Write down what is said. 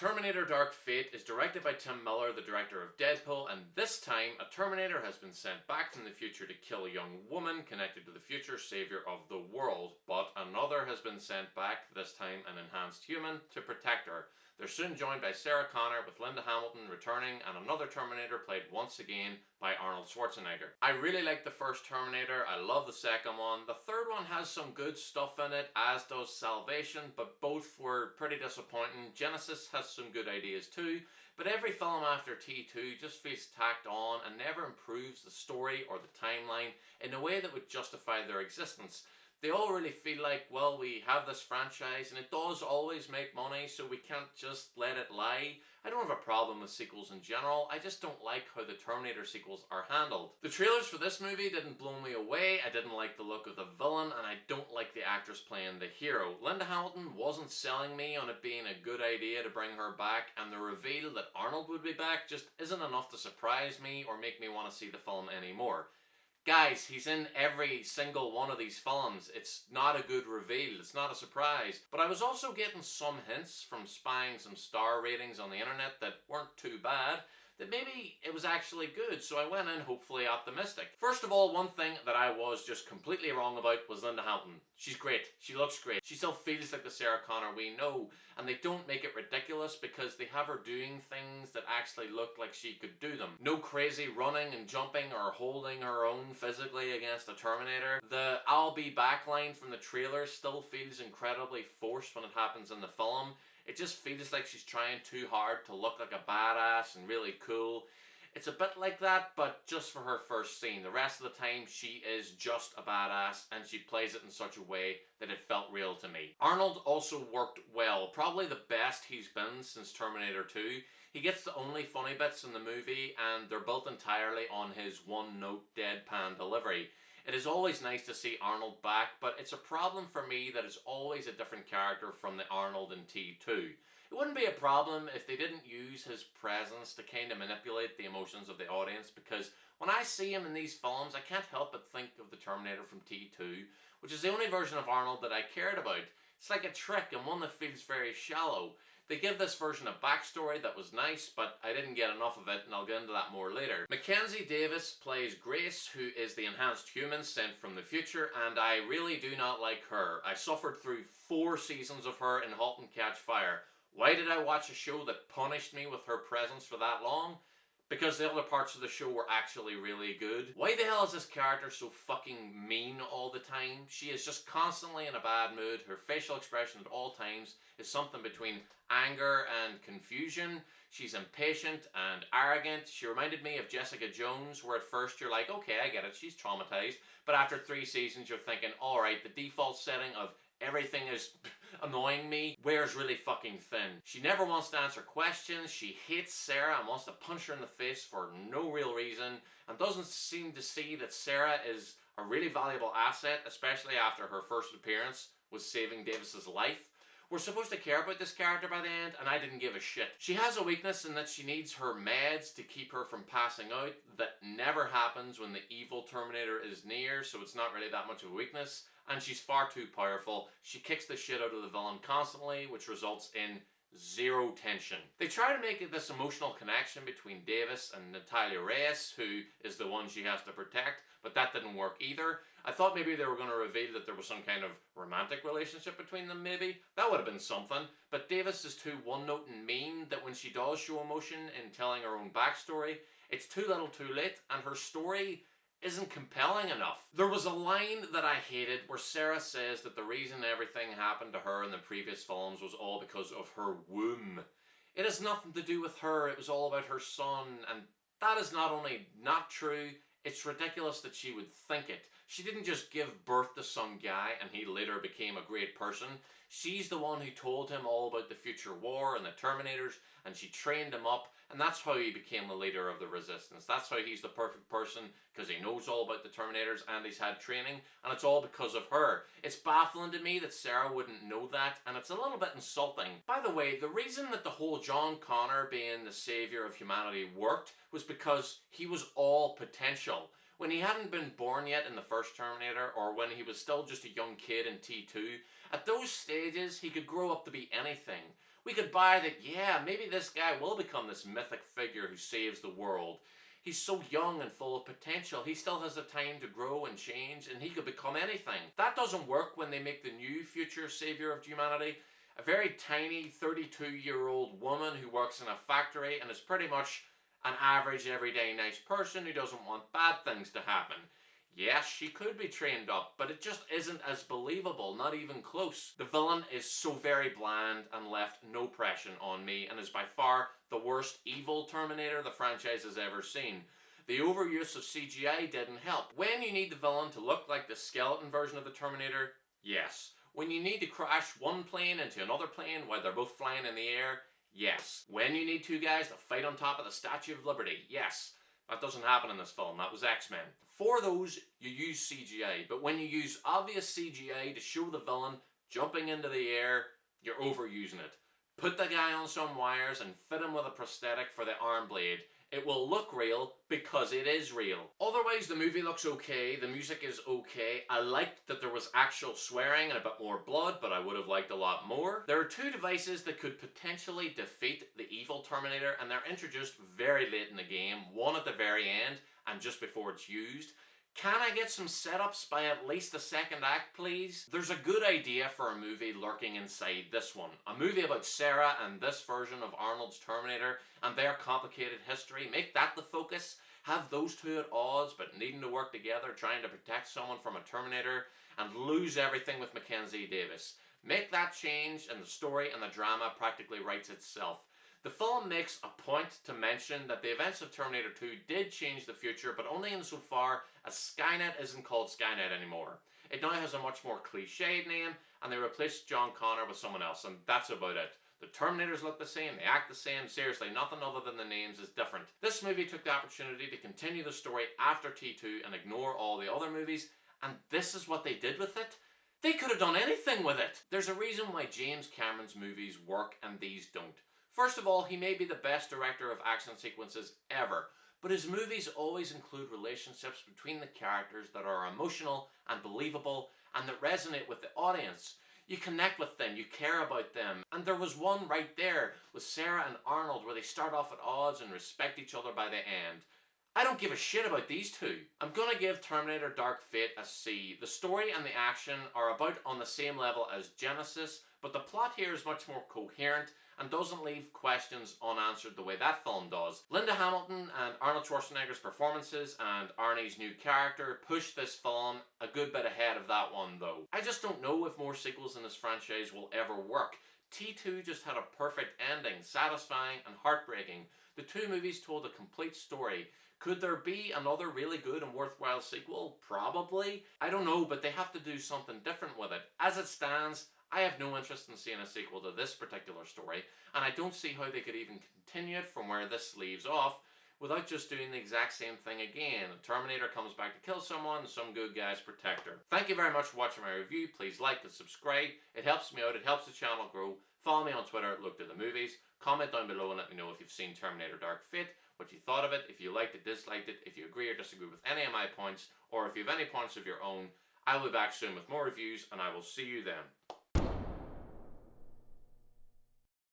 Terminator Dark Fate is directed by Tim Miller, the director of Deadpool, and this time a Terminator has been sent back from the future to kill a young woman connected to the future savior of the world, but another has been sent back, this time an enhanced human, to protect her. They're soon joined by Sarah Connor, with Linda Hamilton returning, and another Terminator played once again by Arnold Schwarzenegger. I really like the first Terminator, I love the second one. The third one has some good stuff in it, as does Salvation, but both were pretty disappointing. Genesis has some good ideas too, but every film after T2 just feels tacked on and never improves the story or the timeline in a way that would justify their existence. They all really feel like, well, we have this franchise and it does always make money, so we can't just let it lie. I don't have a problem with sequels in general, I just don't like how the Terminator sequels are handled. The trailers for this movie didn't blow me away, I didn't like the look of the villain, and I don't like the actress playing the hero. Linda Hamilton wasn't selling me on it being a good idea to bring her back, and the reveal that Arnold would be back just isn't enough to surprise me or make me want to see the film anymore. Guys, he's in every single one of these films. It's not a good reveal, it's not a surprise. But I was also getting some hints from spying some star ratings on the internet that weren't too bad, that maybe it was actually good, so I went in hopefully optimistic. First of all, one thing that I was just completely wrong about was Linda Hamilton. She's great, she looks great, she still feels like the Sarah Connor we know, and they don't make it ridiculous because they have her doing things that actually look like she could do them. No crazy running and jumping or holding her own physically against a Terminator. The "I'll be back" line from the trailer still feels incredibly forced when it happens in the film. It just feels like she's trying too hard to look like a badass and really cool. It's a bit like that, but just for her first scene. The rest of the time, she is just a badass, and she plays it in such a way that it felt real to me. Arnold also worked well, probably the best he's been since Terminator 2. He gets the only funny bits in the movie, and they're built entirely on his one-note deadpan delivery. It is always nice to see Arnold back, but it's a problem for me that it's always a different character from the Arnold in T2. It wouldn't be a problem if they didn't use his presence to kind of manipulate the emotions of the audience, because when I see him in these films, I can't help but think of the Terminator from T2, which is the only version of Arnold that I cared about. It's like a trick, and one that feels very shallow. They give this version a backstory that was nice, but I didn't get enough of it, and I'll get into that more later. Mackenzie Davis plays Grace, who is the enhanced human sent from the future, and I really do not like her. I suffered through 4 seasons of her in *Halt and Catch Fire*. Why did I watch a show that punished me with her presence for that long? Because the other parts of the show were actually really good. Why the hell is this character so fucking mean all the time? She is just constantly in a bad mood. Her facial expression at all times is something between anger and confusion. She's impatient and arrogant. She reminded me of Jessica Jones, where at first you're like, okay, I get it, she's traumatized. But after 3 seasons you're thinking, alright, the default setting of everything is annoying me wears really fucking thin. She never wants to answer questions, she hates Sarah and wants to punch her in the face for no real reason, and doesn't seem to see that Sarah is a really valuable asset, especially after her first appearance was saving Davis's life. We're supposed to care about this character by the end, and I didn't give a shit. She has a weakness in that she needs her meds to keep her from passing out. That never happens when the evil Terminator is near, so it's not really that much of a weakness. And she's far too powerful. She kicks the shit out of the villain constantly, which results in 0 tension. They try to make this emotional connection between Davis and Natalia Reyes, who is the one she has to protect, but that didn't work either. I thought maybe they were going to reveal that there was some kind of romantic relationship between them, maybe. That would have been something. But Davis is too one-note and mean that when she does show emotion in telling her own backstory, it's too little too late, and her story isn't compelling enough. There was a line that I hated where Sarah says that the reason everything happened to her in the previous films was all because of her womb. It has nothing to do with her, it was all about her son, and that is not only not true, it's ridiculous that she would think it. She didn't just give birth to some guy and he later became a great person. She's the one who told him all about the future war and the Terminators, and she trained him up, and that's how he became the leader of the Resistance. That's how he's the perfect person, because he knows all about the Terminators and he's had training, and it's all because of her. It's baffling to me that Sarah wouldn't know that, and it's a little bit insulting. By the way, the reason that the whole John Connor being the savior of humanity worked was because he was all potential. When he hadn't been born yet in the first Terminator, or when he was still just a young kid in T2, at those stages he could grow up to be anything. We could buy that, yeah, maybe this guy will become this mythic figure who saves the world. He's so young and full of potential. He still has the time to grow and change, and he could become anything. That doesn't work when they make the new future savior of humanity a very tiny 32-year-old woman who works in a factory and is pretty much an average, everyday, nice person who doesn't want bad things to happen. Yes, she could be trained up, but it just isn't as believable, not even close. The villain is so very bland and left no impression on me, and is by far the worst evil Terminator the franchise has ever seen. The overuse of CGI didn't help. When you need the villain to look like the skeleton version of the Terminator, yes. When you need to crash one plane into another plane while they're both flying in the air, yes. When you need two guys to fight on top of the Statue of Liberty, yes. That doesn't happen in this film. That was X-Men. For those, you use CGI. But when you use obvious CGI to show the villain jumping into the air, you're overusing it. Put the guy on some wires and fit him with a prosthetic for the arm blade. It will look real because it is real. Otherwise, the movie looks okay, the music is okay. I liked that there was actual swearing and a bit more blood, but I would have liked a lot more. There are two devices that could potentially defeat the evil Terminator, and they're introduced very late in the game, one at the very end and just before it's used. Can I get some setups by at least the second act, please? There's a good idea for a movie lurking inside this one. A movie about Sarah and this version of Arnold's Terminator and their complicated history. Make that the focus. Have those two at odds but needing to work together, trying to protect someone from a Terminator, and lose everything with Mackenzie Davis. Make that change and the story and the drama practically writes itself. The film makes a point to mention that the events of Terminator 2 did change the future, but only insofar as Skynet isn't called Skynet anymore. It now has a much more cliched name, and they replaced John Connor with someone else, and that's about it. The Terminators look the same, they act the same, seriously, nothing other than the names is different. This movie took the opportunity to continue the story after T2 and ignore all the other movies, and this is what they did with it? They could have done anything with it! There's a reason why James Cameron's movies work and these don't. First of all, he may be the best director of action sequences ever, but his movies always include relationships between the characters that are emotional and believable and that resonate with the audience. You connect with them, you care about them, and there was one right there with Sarah and Arnold where they start off at odds and respect each other by the end. I don't give a shit about these two. I'm gonna give Terminator Dark Fate a C. The story and the action are about on the same level as Genesis, but the plot here is much more coherent and doesn't leave questions unanswered the way that film does. Linda Hamilton and Arnold Schwarzenegger's performances and Arnie's new character push this film a good bit ahead of that one though. I just don't know if more sequels in this franchise will ever work. T2 just had a perfect ending, satisfying and heartbreaking. The two movies told a complete story. Could there be another really good and worthwhile sequel? Probably. I don't know, but they have to do something different with it. As it stands, I have no interest in seeing a sequel to this particular story, and I don't see how they could even continue it from where this leaves off without just doing the exact same thing again. A Terminator comes back to kill someone, and some good guys protect her. Thank you very much for watching my review. Please like and subscribe. It helps me out, it helps the channel grow. Follow me on Twitter at LookToTheMovies. Comment down below and let me know if you've seen Terminator Dark Fate, what you thought of it, if you liked it, disliked it, if you agree or disagree with any of my points, or if you have any points of your own. I'll be back soon with more reviews, and I will see you then.